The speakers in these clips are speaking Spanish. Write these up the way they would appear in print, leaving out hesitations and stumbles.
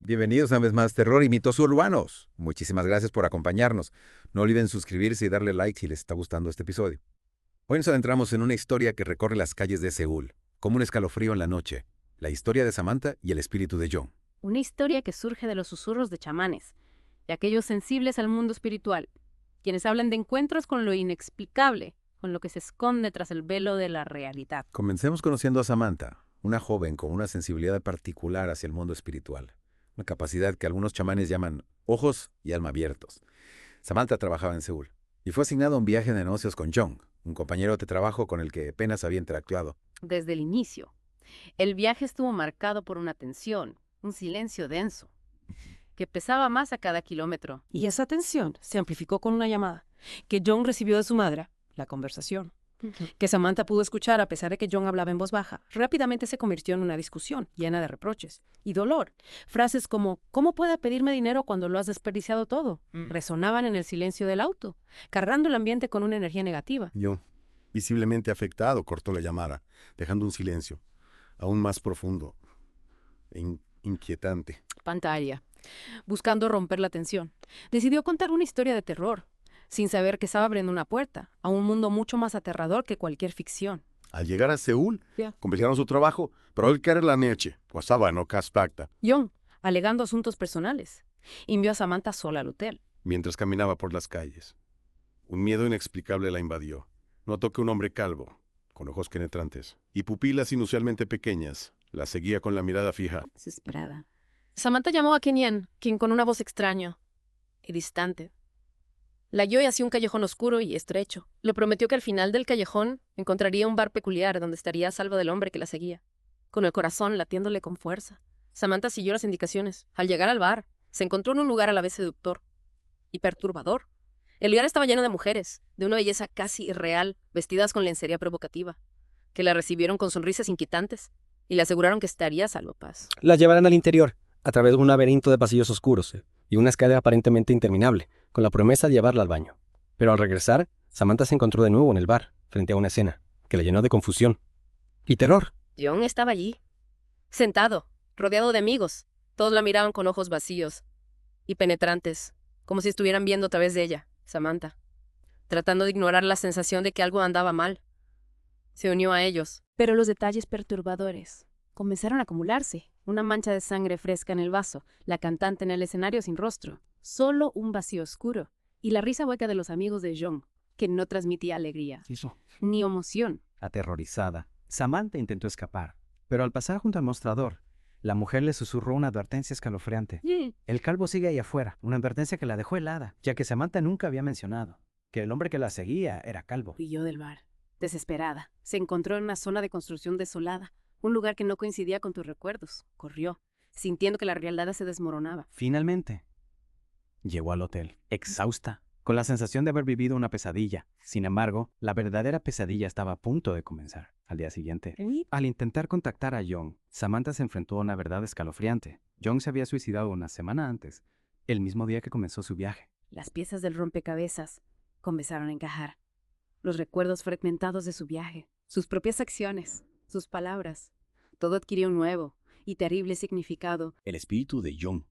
Bienvenidos una vez más Terror y Mitos Urbanos. Muchísimas gracias por acompañarnos. No olviden suscribirse y darle like si les está gustando este episodio. Hoy nos adentramos en una historia que recorre las calles de Seúl, como un escalofrío en la noche. La historia de Samantha y el espíritu de John. Una historia que surge de los susurros de chamanes, de aquellos sensibles al mundo espiritual, quienes hablan de encuentros con lo inexplicable, con lo que se esconde tras el velo de la realidad. Comencemos conociendo a Samantha, una joven con una sensibilidad particular hacia el mundo espiritual. Una capacidad que algunos chamanes llaman ojos y alma abiertos. Samantha trabajaba en Seúl y fue asignada a un viaje de negocios con John, un compañero de trabajo con el que apenas había interactuado. Desde el inicio, el viaje estuvo marcado por una tensión, un silencio denso, que pesaba más a cada kilómetro. Y esa tensión se amplificó con una llamada que John recibió de su madre, la conversación, que Samantha pudo escuchar a pesar de que John hablaba en voz baja. Rápidamente se convirtió en una discusión llena de reproches y dolor. Frases como, ¿cómo puede pedirme dinero cuando lo has desperdiciado todo? Resonaban en el silencio del auto, cargando el ambiente con una energía negativa. John, visiblemente afectado, cortó la llamada, dejando un silencio aún más profundo e inquietante. Pantalla. Buscando romper la tensión, decidió contar una historia de terror, sin saber que estaba abriendo una puerta a un mundo mucho más aterrador que cualquier ficción. Al llegar a Seúl, comenzaron su trabajo, pero al caer la noche, pasaba no caspacta. John, alegando asuntos personales, envió a Samantha sola al hotel. Mientras caminaba por las calles, un miedo inexplicable la invadió. Notó que un hombre calvo, con ojos penetrantes y pupilas inusualmente pequeñas, la seguía con la mirada fija. Desesperada. Samantha llamó a Kenyan, quien con una voz extraña y distante la guió hacia un callejón oscuro y estrecho. Le prometió que al final del callejón encontraría un bar peculiar donde estaría a salvo del hombre que la seguía. Con el corazón latiéndole con fuerza, Samantha siguió las indicaciones. Al llegar al bar, se encontró en un lugar a la vez seductor y perturbador. El lugar estaba lleno de mujeres, de una belleza casi irreal, vestidas con lencería provocativa, que la recibieron con sonrisas inquietantes y le aseguraron que estaría a salvo paz. La llevarán al interior, a través de un laberinto de pasillos oscuros y una escalera aparentemente interminable, con la promesa de llevarla al baño. Pero al regresar, Samantha se encontró de nuevo en el bar, frente a una escena, que la llenó de confusión y terror. John estaba allí, sentado, rodeado de amigos. Todos la miraban con ojos vacíos y penetrantes, como si estuvieran viendo a través de ella, Samantha, tratando de ignorar la sensación de que algo andaba mal. Se unió a ellos. Pero los detalles perturbadores comenzaron a acumularse. Una mancha de sangre fresca en el vaso, la cantante en el escenario sin rostro, solo un vacío oscuro, y la risa hueca de los amigos de John, que no transmitía alegría, ni emoción. Aterrorizada, Samantha intentó escapar, pero al pasar junto al mostrador, la mujer le susurró una advertencia escalofriante. El calvo sigue ahí afuera, una advertencia que la dejó helada, ya que Samantha nunca había mencionado que el hombre que la seguía era calvo. Huyó del bar, desesperada. Se encontró en una zona de construcción desolada, un lugar que no coincidía con tus recuerdos. Corrió, sintiendo que la realidad se desmoronaba. Finalmente, llegó al hotel, exhausta, con la sensación de haber vivido una pesadilla. Sin embargo, la verdadera pesadilla estaba a punto de comenzar. Al día siguiente, al intentar contactar a John, Samantha se enfrentó a una verdad escalofriante. John se había suicidado una semana antes, el mismo día que comenzó su viaje. Las piezas del rompecabezas comenzaron a encajar. Los recuerdos fragmentados de su viaje, sus propias acciones, sus palabras. Todo adquirió un nuevo y terrible significado. El espíritu de John,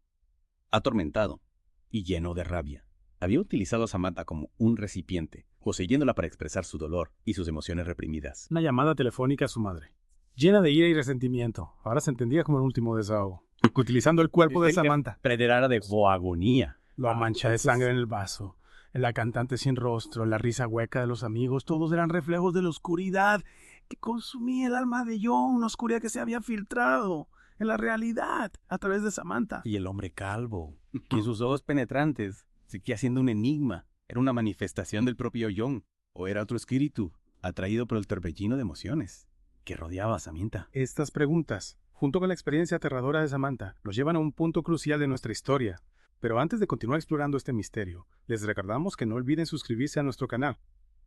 atormentado y lleno de rabia, había utilizado a Samantha como un recipiente, poseyéndola para expresar su dolor y sus emociones reprimidas. Una llamada telefónica a su madre, llena de ira y resentimiento. Ahora se entendía como el último desahogo. Utilizando el cuerpo de Samantha. Predera de agonía. La mancha de sangre en el vaso, la cantante sin rostro, la risa hueca de los amigos, todos eran reflejos de la oscuridad que consumía el alma de John, una oscuridad que se había filtrado en la realidad a través de Samantha. Y el hombre calvo, que sus ojos penetrantes seguía siendo un enigma. Era una manifestación del propio John, o era otro espíritu, atraído por el torbellino de emociones que rodeaba a Samantha. Estas preguntas, junto con la experiencia aterradora de Samantha, nos llevan a un punto crucial de nuestra historia. Pero antes de continuar explorando este misterio, les recordamos que no olviden suscribirse a nuestro canal.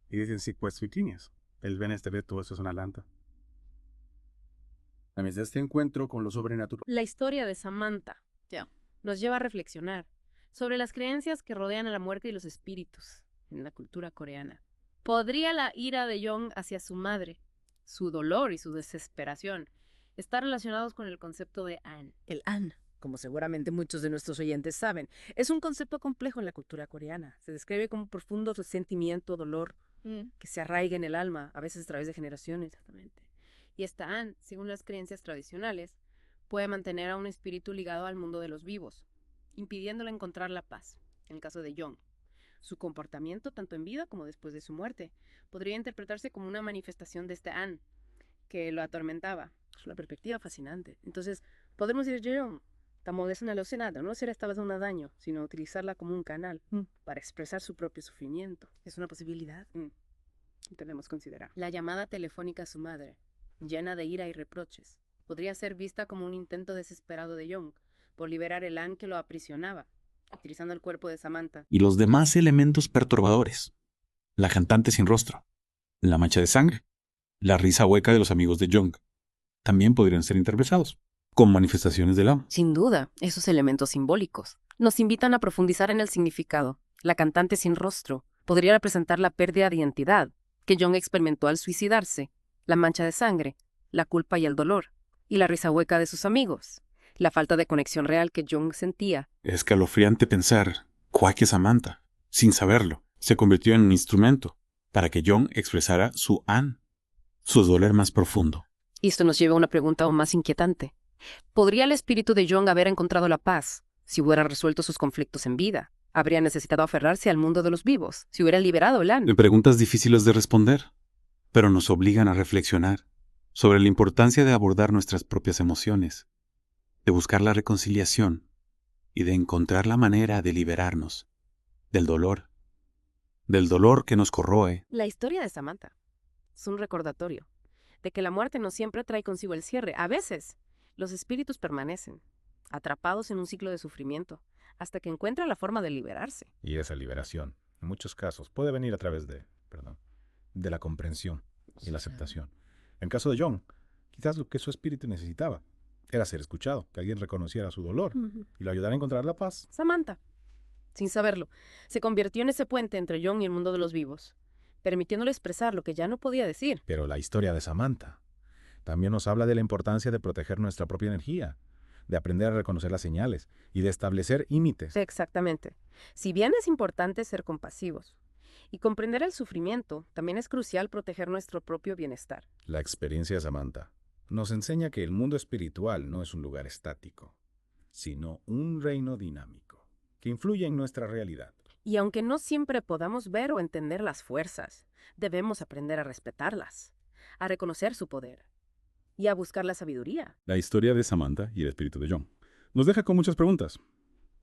Y dicen si pues Victinias. El BNTV, todo eso es una lanta. A través de este encuentro con lo sobrenatural. La historia de Samantha nos lleva a reflexionar sobre las creencias que rodean a la muerte y los espíritus en la cultura coreana. ¿Podría la ira de John hacia su madre, su dolor y su desesperación estar relacionados con el concepto de An? El An, como seguramente muchos de nuestros oyentes saben, es un concepto complejo en la cultura coreana. Se describe como un profundo resentimiento, dolor, que se arraiga en el alma, a veces a través de generaciones. Exactamente. Y esta An, según las creencias tradicionales, puede mantener a un espíritu ligado al mundo de los vivos, impidiéndole encontrar la paz. En el caso de Jong, su comportamiento, tanto en vida como después de su muerte, podría interpretarse como una manifestación de esta An, que lo atormentaba. Es una perspectiva fascinante. Entonces, podemos decir, Jong, estamos en nada, no será esta vez un daño, sino utilizarla como un canal para expresar su propio sufrimiento. Es una posibilidad. Debemos considerar. La llamada telefónica a su madre, llena de ira y reproches, podría ser vista como un intento desesperado de Jong por liberar el An que lo aprisionaba, utilizando el cuerpo de Samantha. Y los demás elementos perturbadores. La cantante sin rostro, la mancha de sangre, la risa hueca de los amigos de Jong, también podrían ser interpretados como manifestaciones del An. Sin duda, esos elementos simbólicos nos invitan a profundizar en el significado. La cantante sin rostro podría representar la pérdida de identidad que Jong experimentó al suicidarse, la mancha de sangre, la culpa y el dolor, y la risa hueca de sus amigos, la falta de conexión real que Jong sentía. Es escalofriante pensar que Samantha, sin saberlo, se convirtió en un instrumento para que Jong expresara su An, su dolor más profundo. Y esto nos lleva a una pregunta aún más inquietante. ¿Podría el espíritu de Jong haber encontrado la paz si hubiera resuelto sus conflictos en vida? ¿Habría necesitado aferrarse al mundo de los vivos si hubiera liberado el An? Preguntas difíciles de responder, pero nos obligan a reflexionar sobre la importancia de abordar nuestras propias emociones, de buscar la reconciliación y de encontrar la manera de liberarnos del dolor que nos corroe. La historia de Samantha es un recordatorio de que la muerte no siempre trae consigo el cierre. A veces, los espíritus permanecen, atrapados en un ciclo de sufrimiento, hasta que encuentran la forma de liberarse. Y esa liberación, en muchos casos, puede venir a través de la comprensión y la aceptación. En caso de Jong, quizás lo que su espíritu necesitaba era ser escuchado, que alguien reconociera su dolor y lo ayudara a encontrar la paz. Samantha, sin saberlo, se convirtió en ese puente entre Jong y el mundo de los vivos, permitiéndole expresar lo que ya no podía decir. Pero la historia de Samantha también nos habla de la importancia de proteger nuestra propia energía, de aprender a reconocer las señales y de establecer límites. Exactamente. Si bien es importante ser compasivos y comprender el sufrimiento, también es crucial proteger nuestro propio bienestar. La experiencia de Samantha nos enseña que el mundo espiritual no es un lugar estático, sino un reino dinámico que influye en nuestra realidad. Y aunque no siempre podamos ver o entender las fuerzas, debemos aprender a respetarlas, a reconocer su poder y a buscar la sabiduría. La historia de Samantha y el espíritu de Jong nos deja con muchas preguntas,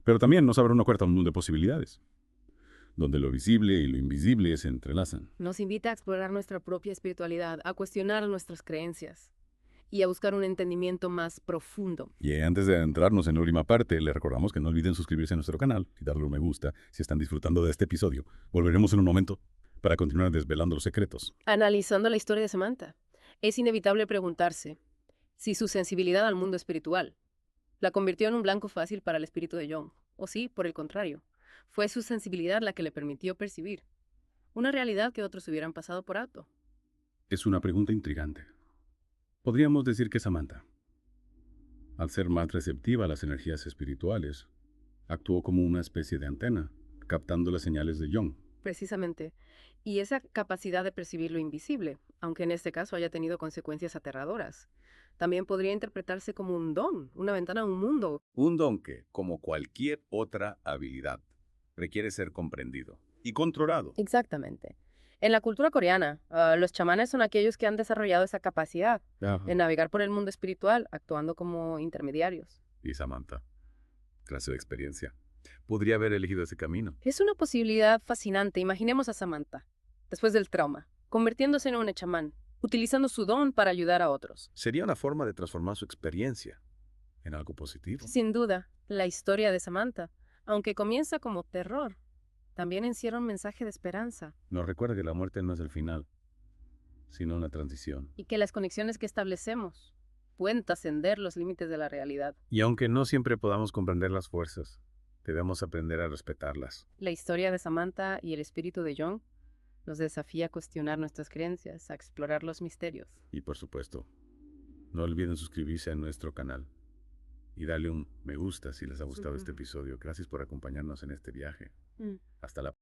pero también nos abre una puerta a un mundo de posibilidades, donde lo visible y lo invisible se entrelazan. Nos invita a explorar nuestra propia espiritualidad, a cuestionar nuestras creencias y a buscar un entendimiento más profundo. Y antes de adentrarnos en la última parte, les recordamos que no olviden suscribirse a nuestro canal y darle un me gusta si están disfrutando de este episodio. Volveremos en un momento para continuar desvelando los secretos. Analizando la historia de Samantha, es inevitable preguntarse si su sensibilidad al mundo espiritual la convirtió en un blanco fácil para el espíritu de Jong, o si, por el contrario, fue su sensibilidad la que le permitió percibir una realidad que otros hubieran pasado por alto. Es una pregunta intrigante. Podríamos decir que Samantha, al ser más receptiva a las energías espirituales, actuó como una especie de antena, captando las señales de Jong. Precisamente. Y esa capacidad de percibir lo invisible, aunque en este caso haya tenido consecuencias aterradoras, también podría interpretarse como un don, una ventana a un mundo. Un don que, como cualquier otra habilidad, requiere ser comprendido y controlado. Exactamente. En la cultura coreana, los chamanes son aquellos que han desarrollado esa capacidad de navegar por el mundo espiritual, actuando como intermediarios. Y Samantha, clase de experiencia, podría haber elegido ese camino. Es una posibilidad fascinante. Imaginemos a Samantha, después del trauma, convirtiéndose en un chamán, utilizando su don para ayudar a otros. Sería una forma de transformar su experiencia en algo positivo. Sin duda, la historia de Samantha, aunque comienza como terror, también encierra un mensaje de esperanza. Nos recuerda que la muerte no es el final, sino una transición. Y que las conexiones que establecemos pueden trascender los límites de la realidad. Y aunque no siempre podamos comprender las fuerzas, debemos aprender a respetarlas. La historia de Samantha y el espíritu de Jong nos desafía a cuestionar nuestras creencias, a explorar los misterios. Y por supuesto, no olviden suscribirse a nuestro canal y dale un me gusta si les ha gustado este episodio. Gracias por acompañarnos en este viaje. Hasta la